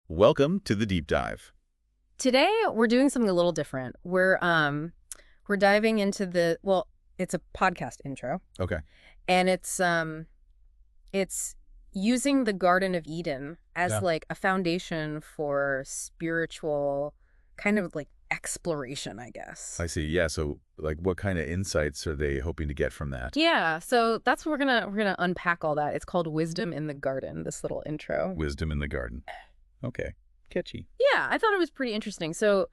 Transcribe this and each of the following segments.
Welcome to the deep dive. Today we're doing something a little different. We're diving into it's a podcast intro, Okay. and it's using the Garden of Eden as Yeah. like a foundation for spiritual kind of like exploration, I guess. I see. Yeah. So, like, what kind of insights are they hoping to get from that? Yeah, so that's what we're gonna unpack all that. It's called Wisdom in the Garden, this little intro. Wisdom in the garden. Okay. Catchy. Yeah, I thought it was pretty interesting. So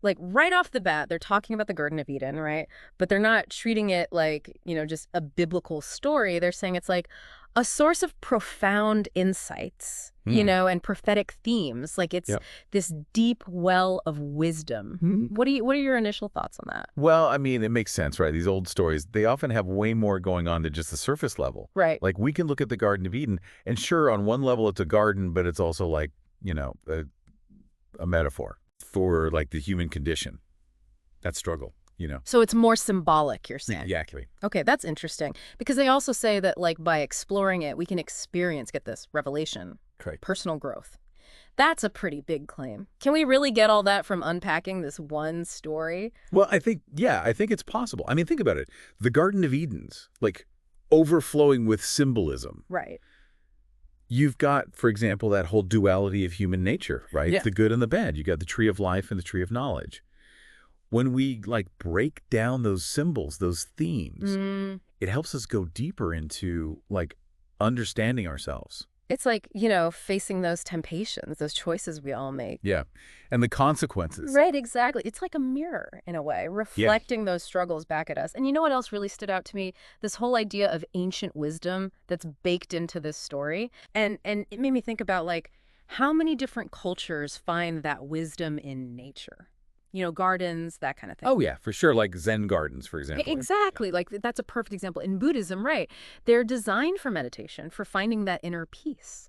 like right off the bat, they're talking about the Garden of Eden, right? But they're not treating it like, just a biblical story. They're saying it's like a source of profound insights, Hmm. and prophetic themes. Like it's Yep. this deep well of wisdom. What are your initial thoughts on that? Well, I mean, it makes sense, right? These old stories, they often have way more going on than just the surface level. Right. Like, we can look at the Garden of Eden, and sure, on one level, it's a garden, but it's also like, a metaphor for like the human condition, that struggle. So it's more symbolic, you're saying. Exactly. Okay, that's interesting. Because they also say that like by exploring it, we can get this, revelation, Correct. personal growth. That's a pretty big claim. Can we really get all that from unpacking this one story? Well, I think it's possible. I mean, think about it. The Garden of Eden's like overflowing with symbolism. Right. You've got, for example, that whole duality of human nature, right? Yeah. The good and the bad. You got the tree of life and the tree of knowledge. When we like break down those symbols, those themes, it helps us go deeper into like understanding ourselves. It's like, facing those temptations, those choices we all make. Yeah. And the consequences. Right, exactly. It's like a mirror in a way, Yeah. reflecting those struggles back at us. And you know what else really stood out to me? This whole idea of ancient wisdom that's baked into this story. And it made me think about like how many different cultures find that wisdom in nature. Gardens, that kind of thing. Oh, yeah, for sure. Like Zen gardens, for example. Exactly. Like that's a perfect example. In Buddhism, right? They're designed for meditation, for finding that inner peace.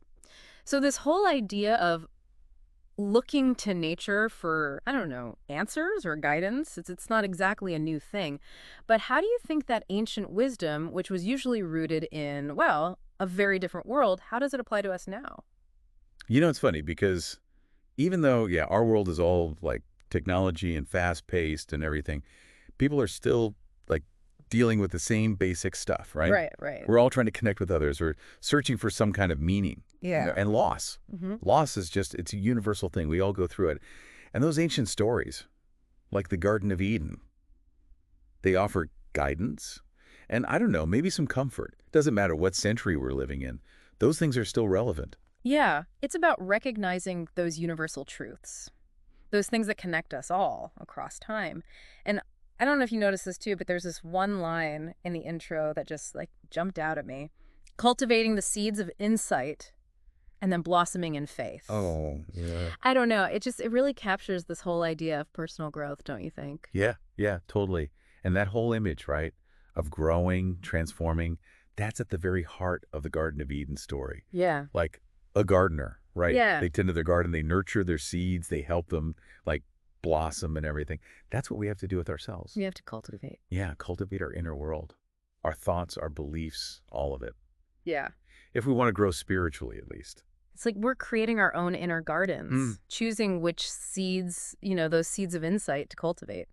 So this whole idea of looking to nature for, I don't know, answers or guidance, it's not exactly a new thing. But how do you think that ancient wisdom, which was usually rooted in, well, a very different world, how does it apply to us now? It's funny because even though, yeah, our world is all like technology and fast-paced and everything, people are still like dealing with the same basic stuff, right? Right, right. We're all trying to connect with others. We're searching for some kind of meaning. Yeah. And loss. Loss is just, it's a universal thing. We all go through it. And those ancient stories, like the Garden of Eden, they offer guidance and, I don't know, maybe some comfort. Doesn't matter what century we're living in. Those things are still relevant. Yeah, it's about recognizing those universal truths, those things that connect us all across time. And I don't know if you noticed this too, but there's this one line in the intro that just like jumped out at me. Cultivating the seeds of insight and then blossoming in faith. Oh, yeah. I don't know. It really captures this whole idea of personal growth, don't you think? Yeah, totally. And that whole image, right, of growing, transforming, that's at the very heart of the Garden of Eden story. Yeah. Like a gardener, right? Yeah. They tend to their garden, they nurture their seeds, they help them like blossom and everything. That's what we have to do with ourselves. We have to cultivate. Yeah, cultivate our inner world, our thoughts, our beliefs, all of it. Yeah. If we want to grow spiritually, at least. It's like we're creating our own inner gardens, choosing which seeds, those seeds of insight to cultivate.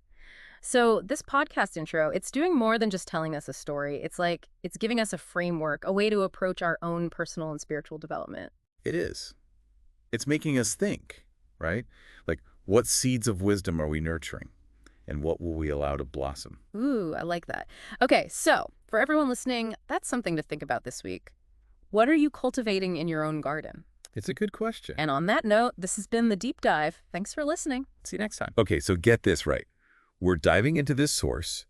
So this podcast intro, it's doing more than just telling us a story. It's like it's giving us a framework, a way to approach our own personal and spiritual development. It is. It's making us think, right? Like, what seeds of wisdom are we nurturing? And what will we allow to blossom? Ooh, I like that. Okay, so for everyone listening, that's something to think about this week. What are you cultivating in your own garden? It's a good question. And on that note, this has been The Deep Dive. Thanks for listening. See you next time. Okay, so get this right. We're diving into this source,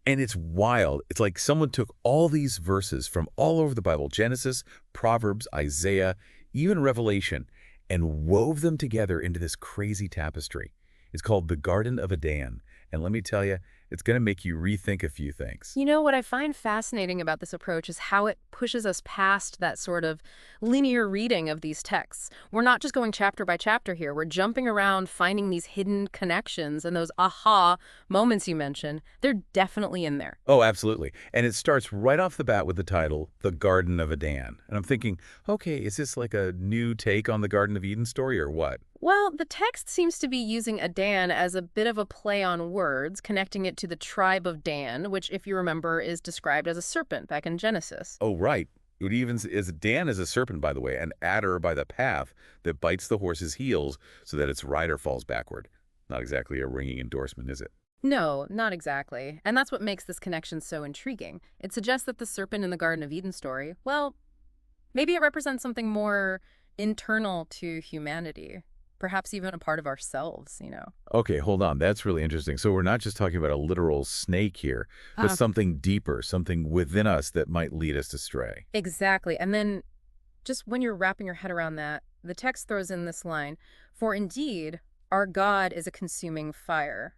and it's wild. It's like someone took all these verses from all over the Bible, Genesis, Proverbs, Isaiah, even Revelation, and wove them together into this crazy tapestry. It's called the Garden of Eden. And let me tell you, It's going to make you rethink a few things. You know, what I find fascinating about this approach is how it pushes us past that sort of linear reading of these texts. We're not just going chapter by chapter here. We're jumping around, finding these hidden connections, and those aha moments you mentioned, they're definitely in there. Oh, absolutely. And it starts right off the bat with the title, The Garden of Eden. And I'm thinking, okay, is this like a new take on the Garden of Eden story or what? Well, the text seems to be using Adan as a bit of a play on words, connecting it to the tribe of Dan, which, if you remember, is described as a serpent back in Genesis. Oh, right. It even is Dan is a serpent, by the way, an adder by the path that bites the horse's heels so that its rider falls backward. Not exactly a ringing endorsement, is it? No, not exactly. And that's what makes this connection so intriguing. It suggests that the serpent in the Garden of Eden story, well, maybe it represents something more internal to humanity, perhaps even a part of ourselves. Okay, hold on. That's really interesting. So we're not just talking about a literal snake here, but Uh, something deeper, something within us that might lead us astray. exactly. And then just when you're wrapping your head around that, the text throws in this line, "For indeed, our God is a consuming fire."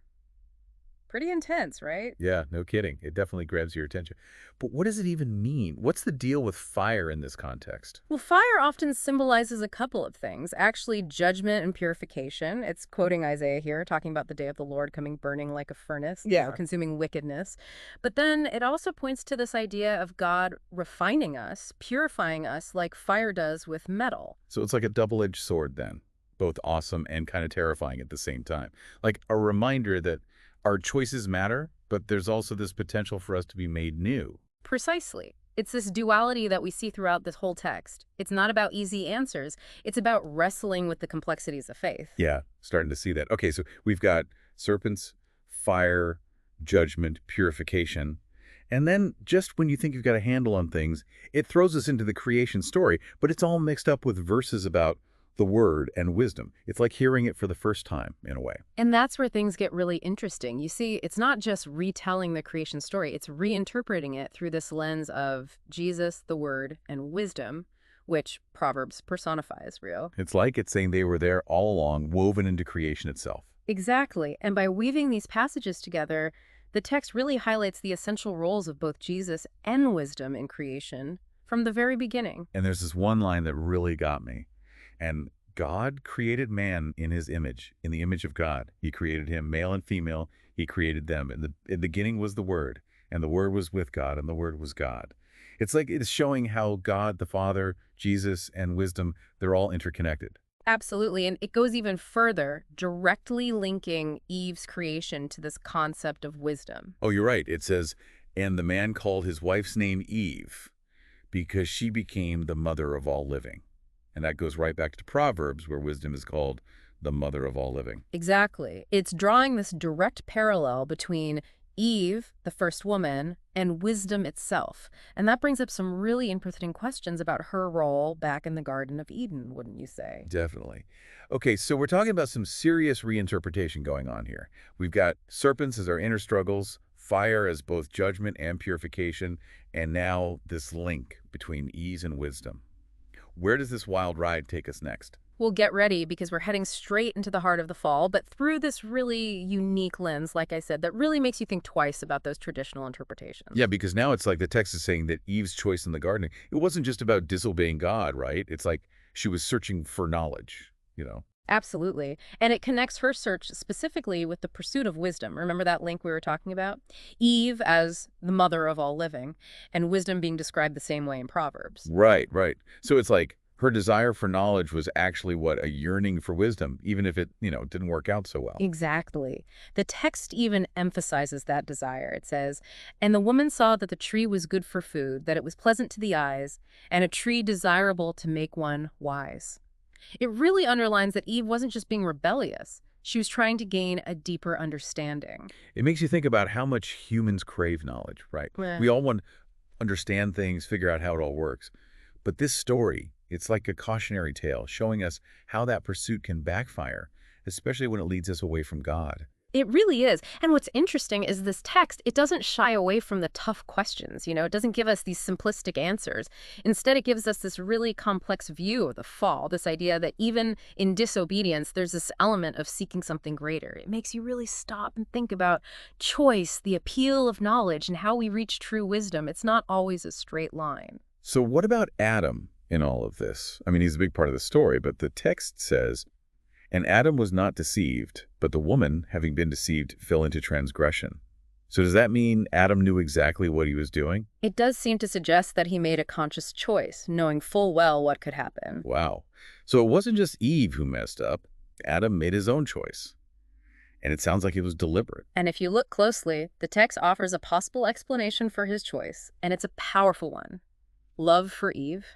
Pretty intense, right? Yeah, no kidding. It definitely grabs your attention. But what does it even mean? What's the deal with fire in this context? Well, fire often symbolizes a couple of things. Actually, judgment and purification. It's quoting Isaiah here, talking about the day of the Lord coming burning like a furnace, Yeah. consuming wickedness. But then it also points to this idea of God refining us, purifying us like fire does with metal. So it's like a double-edged sword then, both awesome and kind of terrifying at the same time. Like a reminder that our choices matter, but there's also this potential for us to be made new. Precisely. It's this duality that we see throughout this whole text. It's not about easy answers. It's about wrestling with the complexities of faith. Yeah, starting to see that. Okay, so we've got serpents, fire, judgment, purification. And then just when you think you've got a handle on things, it throws us into the creation story, but it's all mixed up with verses about the word and wisdom. It's like hearing it for the first time in a way. And that's where things get really interesting. You see, it's not just retelling the creation story, it's reinterpreting it through this lens of Jesus, the Word, and wisdom, which Proverbs personifies, real. It's like it's saying they were there all along, woven into creation itself. Exactly. And by weaving these passages together, the text really highlights the essential roles of both Jesus and wisdom in creation from the very beginning. And there's this one line that really got me. And God created man in his image, in the image of God. He created him, male and female. He created them. In the beginning was the Word, and the Word was with God, and the Word was God. It's like it's showing how God, the Father, Jesus, and wisdom, they're all interconnected. Absolutely. And it goes even further, directly linking Eve's creation to this concept of wisdom. Oh, you're right. It says, and the man called his wife's name Eve because she became the mother of all living. And that goes right back to Proverbs, where wisdom is called the mother of all living. Exactly. It's drawing this direct parallel between Eve, the first woman, and wisdom itself. And that brings up some really interesting questions about her role back in the Garden of Eden, wouldn't you say? Definitely. Okay, so we're talking about some serious reinterpretation going on here. We've got serpents as our inner struggles, fire as both judgment and purification, and now this link between ease and wisdom. Where does this wild ride take us next? We'll get ready because we're heading straight into the heart of the fall, but through this really unique lens, like I said, that really makes you think twice about those traditional interpretations. Yeah, because now it's like the text is saying that Eve's choice in the garden, it wasn't just about disobeying God, right? It's like she was searching for knowledge. Absolutely. And it connects her search specifically with the pursuit of wisdom. Remember that link we were talking about? Eve as the mother of all living, and wisdom being described the same way in Proverbs. Right, right. So it's like her desire for knowledge was actually what? A yearning for wisdom, even if it didn't work out so well. Exactly. The text even emphasizes that desire. It says, "And the woman saw that the tree was good for food, that it was pleasant to the eyes, and a tree desirable to make one wise." It really underlines that Eve wasn't just being rebellious. She was trying to gain a deeper understanding. It makes you think about how much humans crave knowledge, right? Meh. We all want to understand things, figure out how it all works. But this story, it's like a cautionary tale showing us how that pursuit can backfire, especially when it leads us away from God. It really is. And what's interesting is this text, it doesn't shy away from the tough questions, It doesn't give us these simplistic answers. Instead, it gives us this really complex view of the fall, this idea that even in disobedience, there's this element of seeking something greater. It makes you really stop and think about choice, the appeal of knowledge, and how we reach true wisdom. It's not always a straight line. So what about Adam in all of this? I mean, he's a big part of the story, but the text says, "And Adam was not deceived, but the woman, having been deceived, fell into transgression." So does that mean Adam knew exactly what he was doing? It does seem to suggest that he made a conscious choice, knowing full well what could happen. Wow. So it wasn't just Eve who messed up. Adam made his own choice. And it sounds like it was deliberate. And if you look closely, the text offers a possible explanation for his choice, and it's a powerful one. Love for Eve.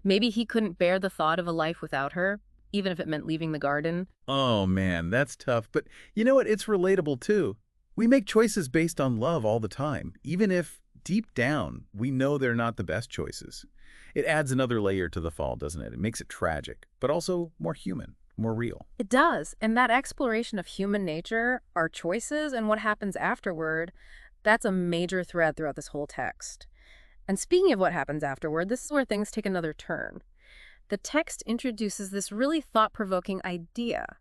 Maybe he couldn't bear the thought of a life without her, even if it meant leaving the garden. Oh, man, that's tough. But you know what? It's relatable, too. We make choices based on love all the time, even if deep down we know they're not the best choices. It adds another layer to the fall, doesn't it? It makes it tragic, but also more human, more real. It does. And that exploration of human nature, our choices, and what happens afterward, that's a major thread throughout this whole text. And speaking of what happens afterward, this is where things take another turn. The text introduces this really thought-provoking idea: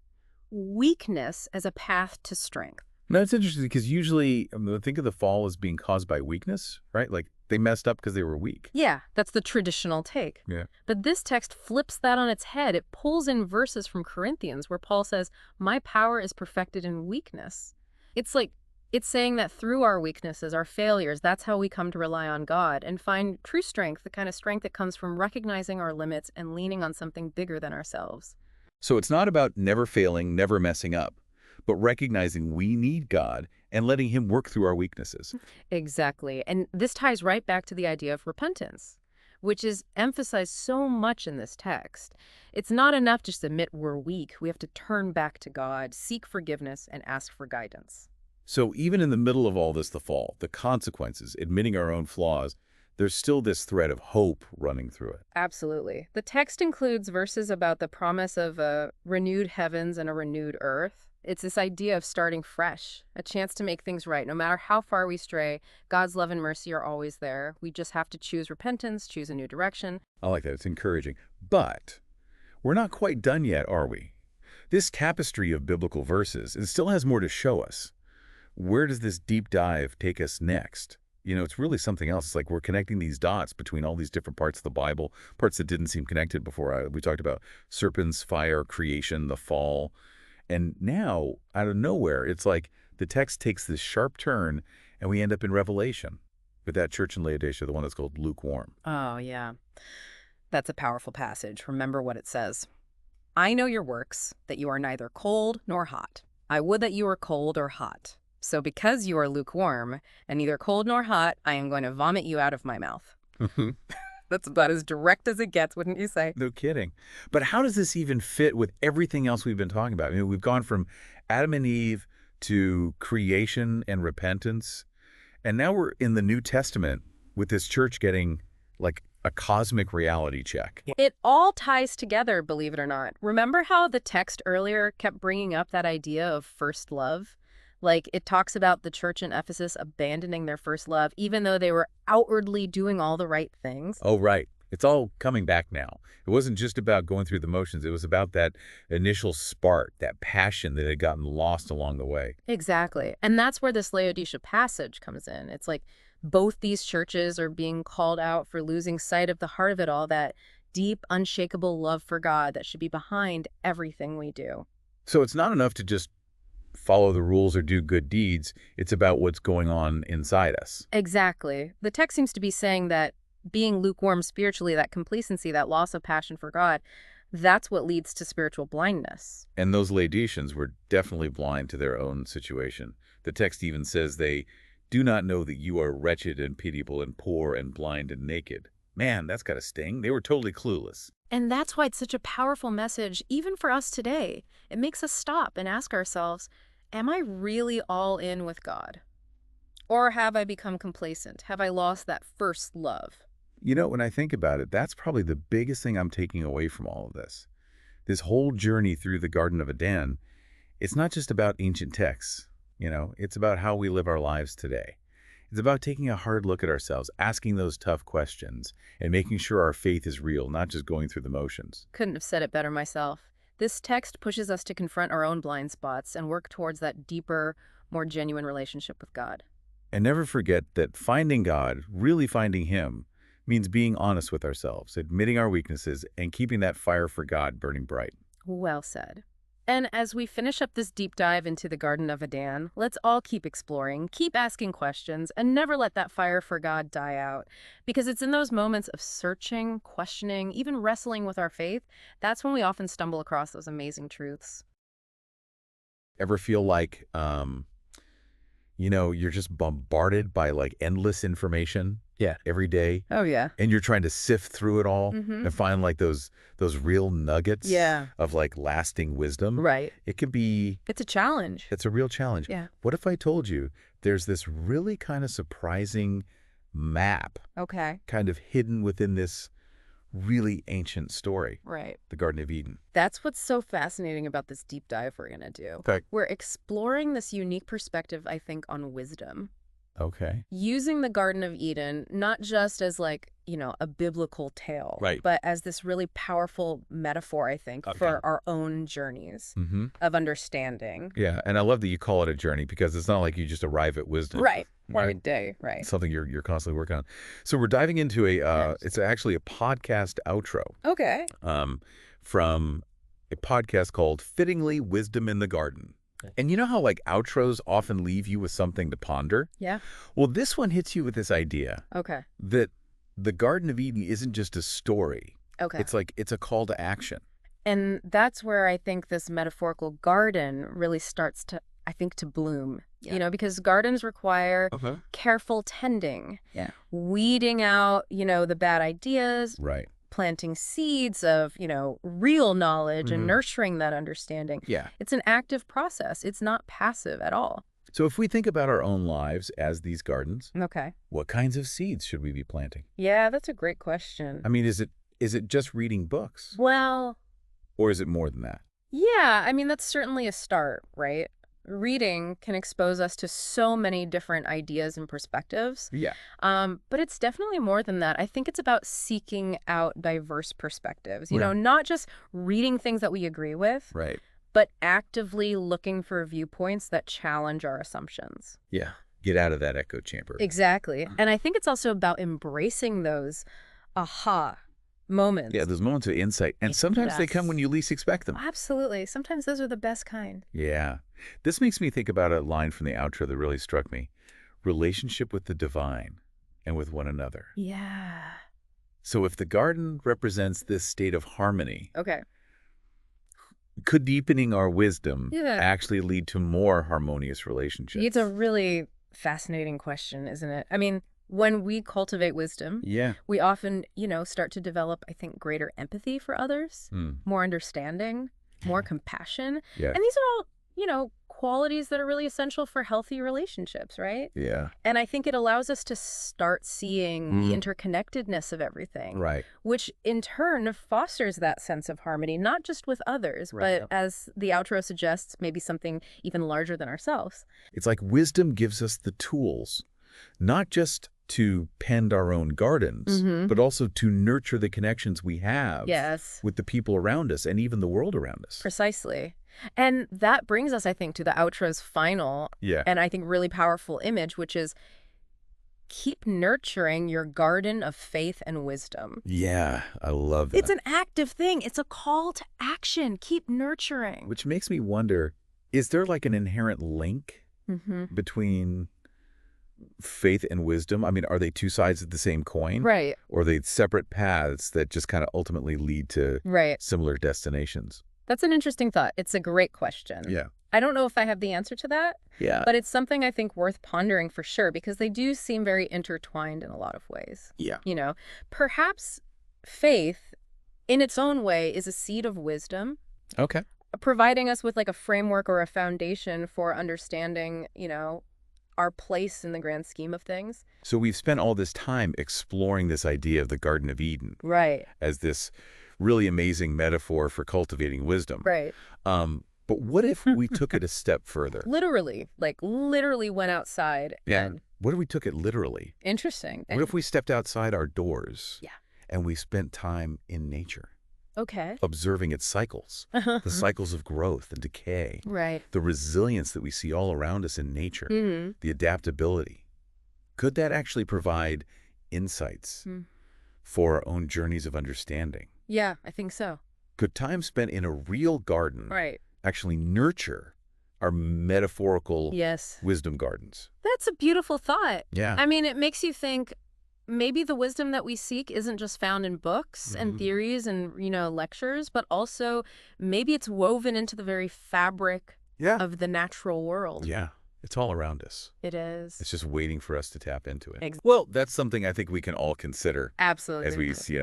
weakness as a path to strength. Now, it's interesting because usually think of the fall as being caused by weakness, right? Like they messed up because they were weak. Yeah, that's the traditional take. Yeah. But this text flips that on its head. It pulls in verses from Corinthians where Paul says, "My power is perfected in weakness." It's saying that through our weaknesses, our failures, that's how we come to rely on God and find true strength, the kind of strength that comes from recognizing our limits and leaning on something bigger than ourselves. So it's not about never failing, never messing up, but recognizing we need God and letting him work through our weaknesses. Exactly. And this ties right back to the idea of repentance, which is emphasized so much in this text. It's not enough just to admit we're weak. We have to turn back to God, seek forgiveness, and ask for guidance. So even in the middle of all this, the fall, the consequences, admitting our own flaws, there's still this thread of hope running through it. Absolutely. The text includes verses about the promise of a renewed heavens and a renewed earth. It's this idea of starting fresh, a chance to make things right. No matter how far we stray, God's love and mercy are always there. We just have to choose repentance, choose a new direction. I like that. It's encouraging. But we're not quite done yet, are we? This tapestry of biblical verses, it still has more to show us. Where does this deep dive take us next? It's really something else. It's like we're connecting these dots between all these different parts of the Bible, parts that didn't seem connected before. We talked about serpents, fire, creation, the fall. And now, out of nowhere, it's like the text takes this sharp turn and we end up in Revelation with that church in Laodicea, the one that's called lukewarm. Oh, yeah. That's a powerful passage. Remember what it says. "I know your works, that you are neither cold nor hot. I would that you were cold or hot. So because you are lukewarm and neither cold nor hot, I am going to vomit you out of my mouth." That's about as direct as it gets, wouldn't you say? No kidding. But how does this even fit with everything else we've been talking about? We've gone from Adam and Eve to creation and repentance, and now we're in the New Testament with this church getting like a cosmic reality check. It all ties together, believe it or not. Remember how the text earlier kept bringing up that idea of first love? Like, it talks about the church in Ephesus abandoning their first love, even though they were outwardly doing all the right things. Oh, right. It's all coming back now. It wasn't just about going through the motions. It was about that initial spark, that passion that had gotten lost along the way. Exactly. And that's where this Laodicea passage comes in. It's like both these churches are being called out for losing sight of the heart of it all, that deep, unshakable love for God that should be behind everything we do. So it's not enough to just follow the rules or do good deeds. It's about what's going on inside us. Exactly. The text seems to be saying that being lukewarm spiritually, that complacency, that loss of passion for God, that's what leads to spiritual blindness. And those Laodiceans were definitely blind to their own situation. The text even says they do not know that you are wretched and pitiable and poor and blind and naked. Man, that's got to sting. They were totally clueless. And that's why it's such a powerful message, even for us today. It makes us stop and ask ourselves, am I really all in with God? Or have I become complacent? Have I lost that first love? When I think about it, that's probably the biggest thing I'm taking away from all of this. This whole journey through the Garden of Eden, It's not just about ancient texts, it's about how we live our lives today. It's about taking a hard look at ourselves, asking those tough questions, and making sure our faith is real, not just going through the motions. Couldn't have said it better myself. This text pushes us to confront our own blind spots and work towards that deeper, more genuine relationship with God. And never forget that finding God, really finding Him, means being honest with ourselves, admitting our weaknesses, and keeping that fire for God burning bright. Well said. And as we finish up this deep dive into the Garden of Eden, let's all keep exploring, keep asking questions, and never let that fire for God die out. Because it's in those moments of searching, questioning, even wrestling with our faith, that's when we often stumble across those amazing truths. Ever feel like, you're just bombarded by like endless information every day, Oh, yeah. and you're trying to sift through it all and find like those real nuggets of like lasting wisdom? Right. It can be, It's a challenge. it's a real challenge. Yeah. What if I told you there's this really kind of surprising map Okay. kind of hidden within this really ancient story, Right. the Garden of Eden? That's what's so fascinating about this deep dive we're going to do. Okay. We're exploring this unique perspective, I think, on wisdom. Okay. Using the Garden of Eden, not just as like, a biblical tale, Right. but as this really powerful metaphor, I think, Okay. for our own journeys of understanding. Yeah, and I love that you call it a journey because it's not like you just arrive at wisdom. Right. One Right. day. Right. It's something you're constantly working on. So we're diving into it's actually a podcast outro Okay. from a podcast called Fittingly Wisdom in the Garden. And you know how like outros often leave you with something to ponder? Yeah. Well, this one hits you with this idea Okay. that the Garden of Eden isn't just a story. Okay. It's a call to action. And that's where I think this metaphorical garden really starts to, I think, to bloom. Yeah. Because gardens require Okay. careful tending, Yeah. weeding out, the bad ideas, Right. planting seeds of, real knowledge and Mhm. nurturing that understanding. Yeah. It's an active process. It's not passive at all. So if we think about our own lives as these gardens, Okay. what kinds of seeds should we be planting? Yeah, that's a great question. I mean, is it just reading books? Well, Or is it more than that? yeah, that's certainly a start, right? Reading can expose us to so many different ideas and perspectives. Yeah. But it's definitely more than that. I think it's about seeking out diverse perspectives, Right. not just reading things that we agree with, Right. but actively looking for viewpoints that challenge our assumptions. Yeah. Get out of that echo chamber. Exactly. And I think it's also about embracing those aha moments. Yeah, those moments of insight. And sometimes they come Yes. when you least expect them. Absolutely. Sometimes those are the best kind. Yeah. This makes me think about a line from the outro that really struck me. Relationship with the divine and with one another. Yeah. So if the garden represents this state of harmony, Okay. could deepening our wisdom Yeah. actually lead to more harmonious relationships? It's a really fascinating question, isn't it? When we cultivate wisdom, Yeah. we often, start to develop, I think, greater empathy for others, Mm. more understanding, more compassion. Yeah. And these are all, qualities that are really essential for healthy relationships, right? Yeah. And I think it allows us to start seeing the Mm. interconnectedness of everything, Right. which in turn fosters that sense of harmony, not just with others, Right. but as the outro suggests, maybe something even larger than ourselves. It's like wisdom gives us the tools, not just to tend our own gardens, Mhm. but also to nurture the connections we have Yes. with the people around us and even the world around us. Precisely. And that brings us, I think, to the outro's final Yeah. and I think really powerful image, which is keep nurturing your garden of faith and wisdom. Yeah, I love that. It's an active thing. It's a call to action. Keep nurturing. Which makes me wonder, is there like an inherent link Mm-hmm. between faith and wisdom? I mean, are they two sides of the same coin? Right. Or are they separate paths that just kind of ultimately lead to Right. similar destinations? That's an interesting thought. It's a great question. Yeah. I don't know if I have the answer to that, Yeah. but it's something I think worth pondering for sure because they do seem very intertwined in a lot of ways. Yeah. Perhaps faith in its own way is a seed of wisdom, Okay. providing us with like a framework or a foundation for understanding, our place in the grand scheme of things. So we've spent all this time exploring this idea of the Garden of Eden Right. as this really amazing metaphor for cultivating wisdom. Right. But what if we took it a step further? Literally, like literally went outside. Yeah. And What if we took it literally? interesting. What if we stepped outside our doors? Yeah. And we spent time in nature, Okay. observing its cycles, the cycles of growth and decay, Right. the resilience that we see all around us in nature, the adaptability. Could that actually provide insights for our own journeys of understanding? Yeah, I think so. Could time spent in a real garden Right. actually nurture our metaphorical Yes. wisdom gardens? That's a beautiful thought. Yeah. I mean, it makes you think maybe the wisdom that we seek isn't just found in books and theories and, lectures, but also maybe it's woven into the very fabric of the natural world. Yeah. It's all around us. It is. It's just waiting for us to tap into it. Ex- Well, that's something I think we can all consider Absolutely.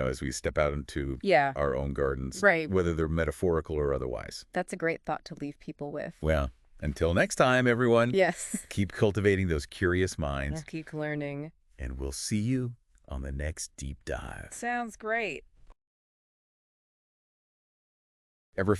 as we step out into Yeah. our own gardens, Right. whether they're metaphorical or otherwise. That's a great thought to leave people with. Well, until next time, everyone, Yes. keep cultivating those curious minds, Keep learning. and we'll see you on the next deep dive. Sounds great.